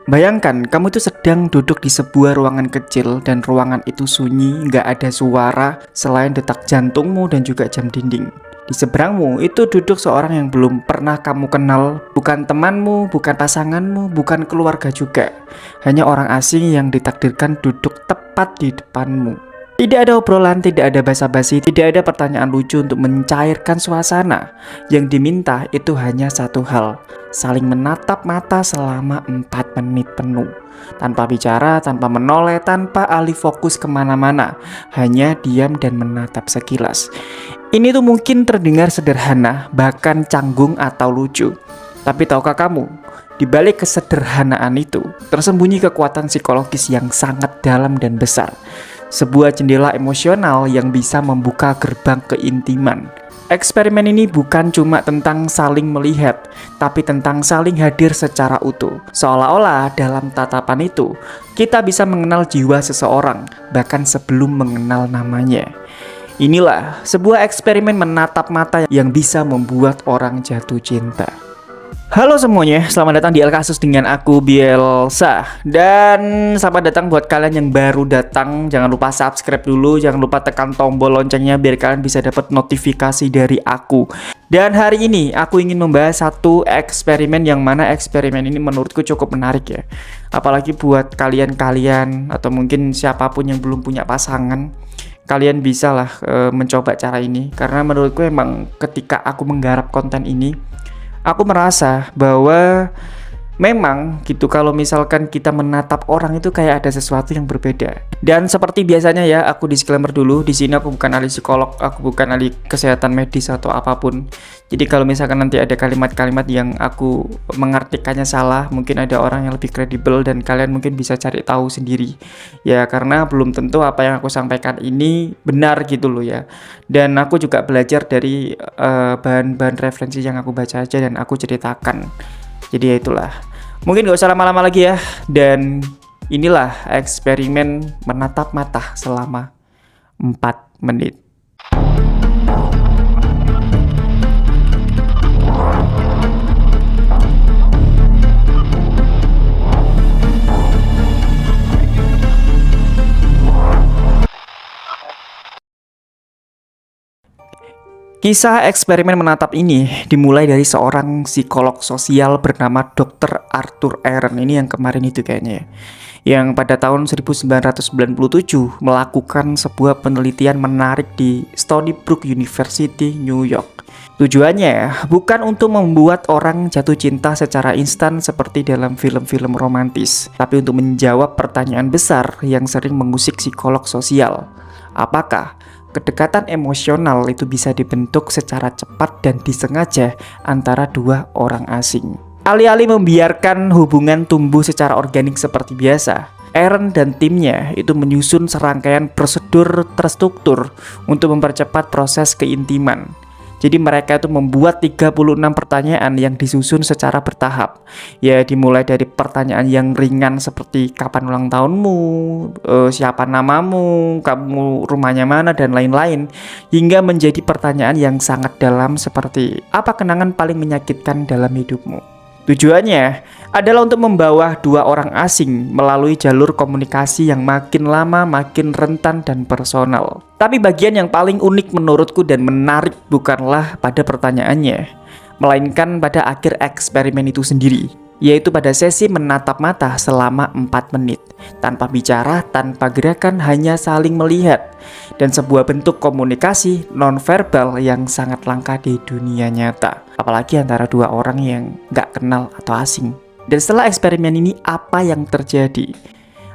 Bayangkan, kamu itu sedang duduk di sebuah ruangan kecil dan ruangan itu sunyi, nggak ada suara selain detak jantungmu dan juga jam dinding. Di seberangmu itu duduk seorang yang belum pernah kamu kenal, bukan temanmu, bukan pasanganmu, bukan keluarga juga. Hanya orang asing yang ditakdirkan duduk tepat di depanmu. Tidak ada obrolan, tidak ada basa-basi, tidak ada pertanyaan lucu untuk mencairkan suasana. Yang diminta itu hanya satu hal, saling menatap mata selama 4 menit penuh. Tanpa bicara, tanpa menoleh, tanpa alih fokus kemana-mana. Hanya diam dan menatap sekilas. Ini tuh mungkin terdengar sederhana, bahkan canggung atau lucu. Tapi tahukah kamu, di balik kesederhanaan itu, tersembunyi kekuatan psikologis yang sangat dalam dan besar. Sebuah jendela emosional yang bisa membuka gerbang keintiman. Eksperimen ini bukan cuma tentang saling melihat, tapi tentang saling hadir secara utuh. Seolah-olah dalam tatapan itu, kita bisa mengenal jiwa seseorang, bahkan sebelum mengenal namanya. Inilah sebuah eksperimen menatap mata yang bisa membuat orang jatuh cinta. Halo semuanya, selamat datang di El Kasus dengan aku Bielsa. Dan selamat datang buat kalian yang baru datang. Jangan lupa subscribe dulu, jangan lupa tekan tombol loncengnya biar kalian bisa dapat notifikasi dari aku. Dan hari ini aku ingin membahas satu eksperimen yang mana eksperimen ini menurutku cukup menarik ya. Apalagi buat kalian-kalian atau mungkin siapapun yang belum punya pasangan. Kalian bisa lah mencoba cara ini. Karena menurutku emang ketika aku menggarap konten ini, aku merasa bahwa memang gitu kalau misalkan kita menatap orang itu kayak ada sesuatu yang berbeda. Dan seperti biasanya ya, aku disclaimer dulu, di sini aku bukan ahli psikolog, aku bukan ahli kesehatan medis atau apapun. Jadi kalau misalkan nanti ada kalimat-kalimat yang aku mengartikannya salah, mungkin ada orang yang lebih kredibel dan kalian mungkin bisa cari tahu sendiri. Ya karena belum tentu apa yang aku sampaikan ini benar gitu loh ya. Dan aku juga belajar dari bahan-bahan referensi yang aku baca aja dan aku ceritakan. Jadi ya itulah. Mungkin gak usah lama-lama lagi ya. Dan inilah eksperimen menatap mata selama 4 menit. Kisah eksperimen menatap ini dimulai dari seorang psikolog sosial bernama Dr. Arthur Aron. Ini yang kemarin itu kayaknya ya. Yang pada tahun 1997 melakukan sebuah penelitian menarik di Stony Brook University, New York. Tujuannya bukan untuk membuat orang jatuh cinta secara instan seperti dalam film-film romantis, tapi untuk menjawab pertanyaan besar yang sering mengusik psikolog sosial. Apakah kedekatan emosional itu bisa dibentuk secara cepat dan disengaja antara dua orang asing? Alih-alih membiarkan hubungan tumbuh secara organik seperti biasa, Aaron dan timnya itu menyusun serangkaian prosedur terstruktur untuk mempercepat proses keintiman. Jadi mereka itu membuat 36 pertanyaan yang disusun secara bertahap. Ya dimulai dari pertanyaan yang ringan seperti kapan ulang tahunmu, siapa namamu, kamu rumahnya mana, dan lain-lain. Hingga menjadi pertanyaan yang sangat dalam seperti apa kenangan paling menyakitkan dalam hidupmu. Tujuannya adalah untuk membawa dua orang asing melalui jalur komunikasi yang makin lama makin rentan dan personal. Tapi bagian yang paling unik menurutku dan menarik bukanlah pada pertanyaannya, melainkan pada akhir eksperimen itu sendiri, yaitu pada sesi menatap mata selama 4 menit. Tanpa bicara, tanpa gerakan, hanya saling melihat. Dan sebuah bentuk komunikasi nonverbal yang sangat langka di dunia nyata. Apalagi antara dua orang yang gak kenal atau asing. Dan setelah eksperimen ini, apa yang terjadi?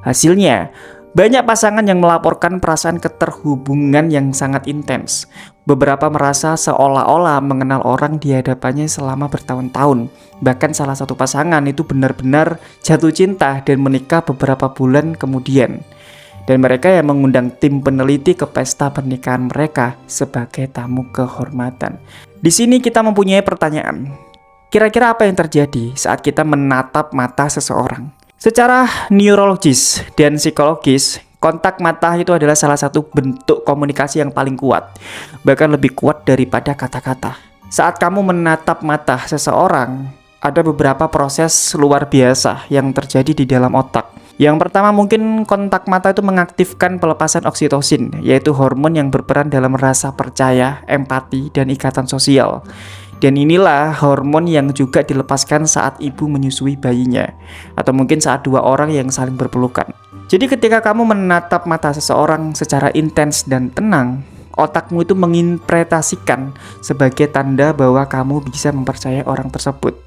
Hasilnya, banyak pasangan yang melaporkan perasaan keterhubungan yang sangat intens. Beberapa merasa seolah-olah mengenal orang di hadapannya selama bertahun-tahun. Bahkan salah satu pasangan itu benar-benar jatuh cinta dan menikah beberapa bulan kemudian. Dan mereka yang mengundang tim peneliti ke pesta pernikahan mereka sebagai tamu kehormatan. Di sini kita mempunyai pertanyaan. Kira-kira apa yang terjadi saat kita menatap mata seseorang? Secara neurologis dan psikologis, kontak mata itu adalah salah satu bentuk komunikasi yang paling kuat, bahkan lebih kuat daripada kata-kata. Saat kamu menatap mata seseorang, ada beberapa proses luar biasa yang terjadi di dalam otak. Yang pertama mungkin kontak mata itu mengaktifkan pelepasan oksitosin, yaitu hormon yang berperan dalam rasa percaya, empati, dan ikatan sosial. Dan inilah hormon yang juga dilepaskan saat ibu menyusui bayinya, atau mungkin saat dua orang yang saling berpelukan. Jadi ketika kamu menatap mata seseorang secara intens dan tenang, otakmu itu menginterpretasikan sebagai tanda bahwa kamu bisa mempercayai orang tersebut.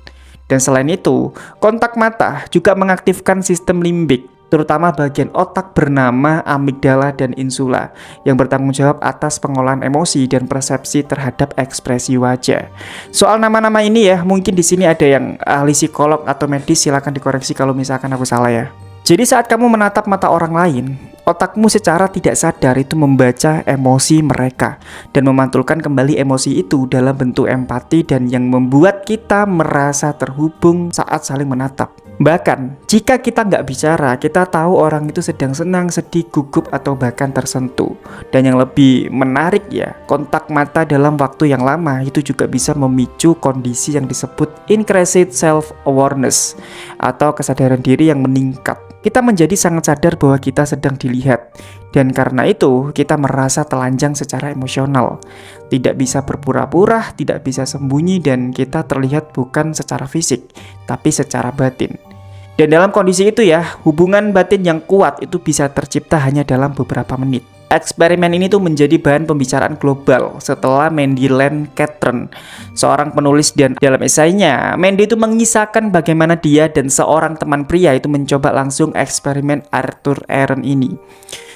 Dan selain itu, kontak mata juga mengaktifkan sistem limbik, terutama bagian otak bernama amigdala dan insula, yang bertanggung jawab atas pengolahan emosi dan persepsi terhadap ekspresi wajah. Soal nama-nama ini ya, mungkin di sini ada yang ahli psikolog atau medis, silakan dikoreksi kalau misalkan aku salah ya. Jadi saat kamu menatap mata orang lain, otakmu secara tidak sadar itu membaca emosi mereka dan memantulkan kembali emosi itu dalam bentuk empati dan yang membuat kita merasa terhubung saat saling menatap. Bahkan, jika kita nggak bicara, kita tahu orang itu sedang senang, sedih, gugup, atau bahkan tersentuh. Dan yang lebih menarik ya, kontak mata dalam waktu yang lama itu juga bisa memicu kondisi yang disebut increased self-awareness atau kesadaran diri yang meningkat. Kita menjadi sangat sadar bahwa kita sedang dilihat, dan karena itu kita merasa telanjang secara emosional. Tidak bisa berpura-pura, tidak bisa sembunyi, dan kita terlihat bukan secara fisik, tapi secara batin. Dan dalam kondisi itu ya, hubungan batin yang kuat itu bisa tercipta hanya dalam beberapa menit. Eksperimen ini tuh menjadi bahan pembicaraan global setelah Mandy Lane Catron, seorang penulis, dan dalam esainya Mandy itu mengisahkan bagaimana dia dan seorang teman pria itu mencoba langsung eksperimen Arthur Aaron ini.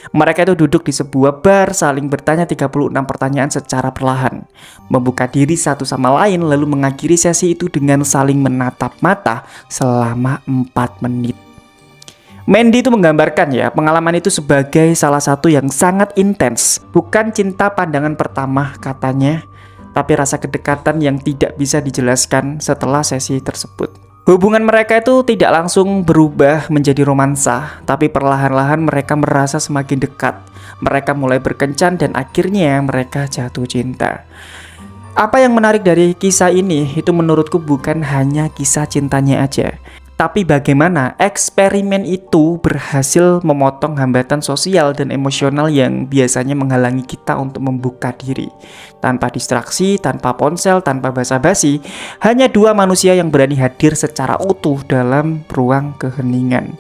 Mereka itu duduk di sebuah bar, saling bertanya 36 pertanyaan secara perlahan, membuka diri satu sama lain, lalu mengakhiri sesi itu dengan saling menatap mata selama 4 menit. Mandy itu menggambarkan ya pengalaman itu sebagai salah satu yang sangat intens. Bukan cinta pandangan pertama katanya, tapi rasa kedekatan yang tidak bisa dijelaskan setelah sesi tersebut. Hubungan mereka itu tidak langsung berubah menjadi romansa, tapi perlahan-lahan mereka merasa semakin dekat. Mereka mulai berkencan dan akhirnya mereka jatuh cinta. Apa yang menarik dari kisah ini itu menurutku bukan hanya kisah cintanya aja, tapi bagaimana eksperimen itu berhasil memotong hambatan sosial dan emosional yang biasanya menghalangi kita untuk membuka diri. Tanpa distraksi, tanpa ponsel, tanpa basa-basi, hanya dua manusia yang berani hadir secara utuh dalam ruang keheningan.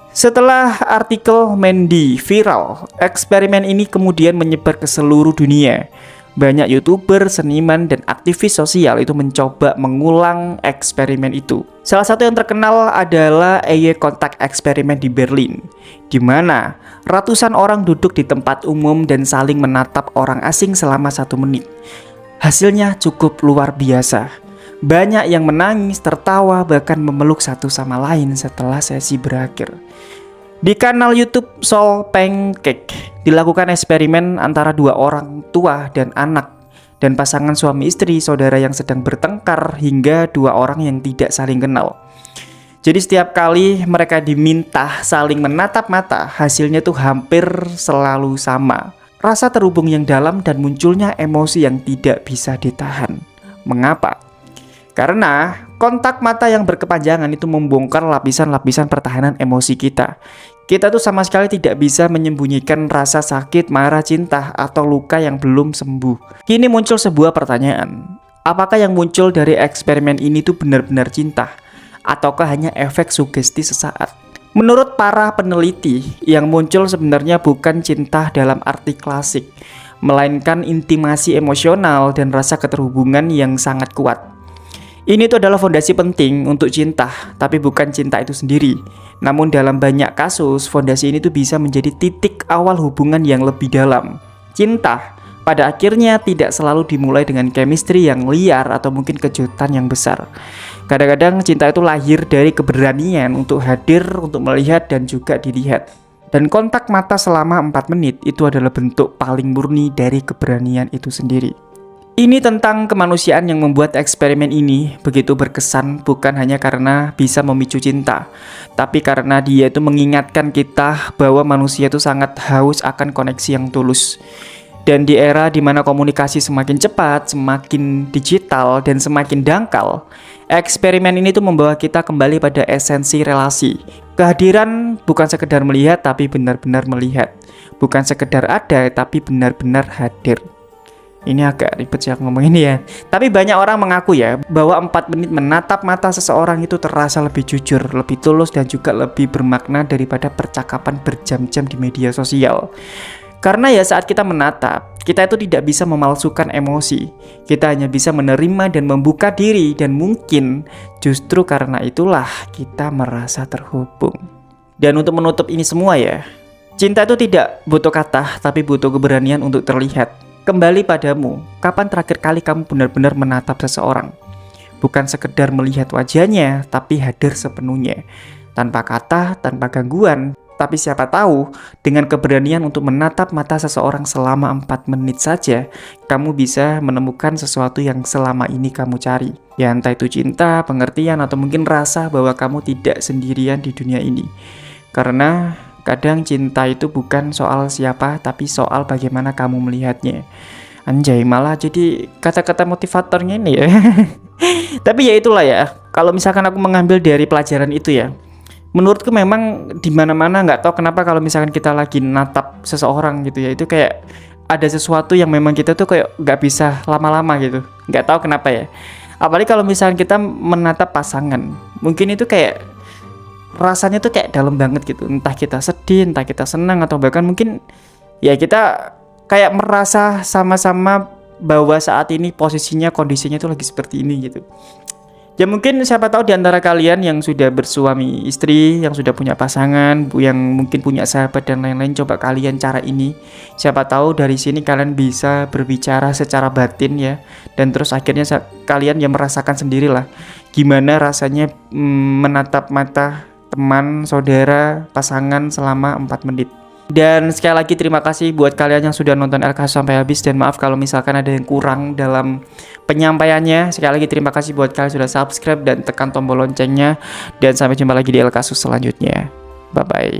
Setelah artikel Mandy viral, eksperimen ini kemudian menyebar ke seluruh dunia. Banyak YouTuber, seniman, dan aktivis sosial itu mencoba mengulang eksperimen itu. Salah satu yang terkenal adalah Eye Contact Experiment di Berlin, di mana ratusan orang duduk di tempat umum dan saling menatap orang asing selama 1 menit. Hasilnya cukup luar biasa. Banyak yang menangis, tertawa, bahkan memeluk satu sama lain setelah sesi berakhir. Di kanal YouTube Soul Pancake dilakukan eksperimen antara 2 orang tua dan anak, dan pasangan suami istri, saudara yang sedang bertengkar, hingga 2 orang yang tidak saling kenal. Jadi setiap kali mereka diminta saling menatap mata, hasilnya tuh hampir selalu sama. Rasa terhubung yang dalam dan munculnya emosi yang tidak bisa ditahan. Mengapa? Karena kontak mata yang berkepanjangan itu membongkar lapisan-lapisan pertahanan emosi kita. Kita tuh sama sekali tidak bisa menyembunyikan rasa sakit, marah, cinta, atau luka yang belum sembuh. Kini muncul sebuah pertanyaan. Apakah yang muncul dari eksperimen ini tuh benar-benar cinta? Ataukah hanya efek sugesti sesaat? Menurut para peneliti, yang muncul sebenarnya bukan cinta dalam arti klasik, melainkan intimasi emosional dan rasa keterhubungan yang sangat kuat. Ini tuh adalah fondasi penting untuk cinta, tapi bukan cinta itu sendiri. Namun dalam banyak kasus, fondasi ini tuh bisa menjadi titik awal hubungan yang lebih dalam. Cinta pada akhirnya tidak selalu dimulai dengan chemistry yang liar atau mungkin kejutan yang besar. Kadang-kadang cinta itu lahir dari keberanian untuk hadir, untuk melihat dan juga dilihat. Dan kontak mata selama 4 menit itu adalah bentuk paling murni dari keberanian itu sendiri. Ini tentang kemanusiaan yang membuat eksperimen ini begitu berkesan, bukan hanya karena bisa memicu cinta, tapi karena dia itu mengingatkan kita bahwa manusia itu sangat haus akan koneksi yang tulus. Dan di era dimana komunikasi semakin cepat, semakin digital, dan semakin dangkal, eksperimen ini tuh membawa kita kembali pada esensi relasi. Kehadiran bukan sekedar melihat, tapi benar-benar melihat. Bukan sekedar ada, tapi benar-benar hadir. Ini agak ribet sih aku ngomong ini ya. Tapi banyak orang mengaku ya bahwa 4 menit menatap mata seseorang itu terasa lebih jujur, lebih tulus, dan juga lebih bermakna daripada percakapan berjam-jam di media sosial. Karena ya saat kita menatap, kita itu tidak bisa memalsukan emosi. Kita hanya bisa menerima dan membuka diri, dan mungkin justru karena itulah kita merasa terhubung. Dan untuk menutup ini semua ya, cinta itu tidak butuh kata, tapi butuh keberanian untuk terlihat. Kembali padamu, kapan terakhir kali kamu benar-benar menatap seseorang? Bukan sekedar melihat wajahnya, tapi hadir sepenuhnya. Tanpa kata, tanpa gangguan. Tapi siapa tahu, dengan keberanian untuk menatap mata seseorang selama 4 menit saja, kamu bisa menemukan sesuatu yang selama ini kamu cari. Ya entah itu cinta, pengertian, atau mungkin rasa bahwa kamu tidak sendirian di dunia ini. Karena kadang cinta itu bukan soal siapa, tapi soal bagaimana kamu melihatnya. Anjay, malah jadi kata-kata motivatornya ini ya. Tapi ya itulah ya, kalau misalkan aku mengambil dari pelajaran itu ya, menurutku memang dimana-mana nggak tahu kenapa kalau misalkan kita lagi natap seseorang gitu ya, itu kayak ada sesuatu yang memang kita tuh kayak nggak bisa lama-lama gitu. Nggak tahu kenapa ya. Apalagi kalau misalkan kita menatap pasangan, mungkin itu kayak rasanya tuh kayak dalam banget gitu. Entah kita sedih, entah kita senang, atau bahkan mungkin ya kita kayak merasa sama-sama bahwa saat ini posisinya, kondisinya tuh lagi seperti ini gitu. Ya mungkin siapa tahu di antara kalian yang sudah bersuami istri, yang sudah punya pasangan, yang mungkin punya sahabat dan lain-lain, coba kalian cara ini. Siapa tahu dari sini kalian bisa berbicara secara batin ya, dan terus akhirnya kalian yang merasakan sendirilah gimana rasanya menatap mata teman, saudara, pasangan selama 4 menit. Dan sekali lagi terima kasih buat kalian yang sudah nonton El Kasus sampai habis, dan maaf kalau misalkan ada yang kurang dalam penyampaiannya. Sekali lagi terima kasih buat kalian sudah subscribe dan tekan tombol loncengnya, dan sampai jumpa lagi di El Kasus selanjutnya. Bye bye.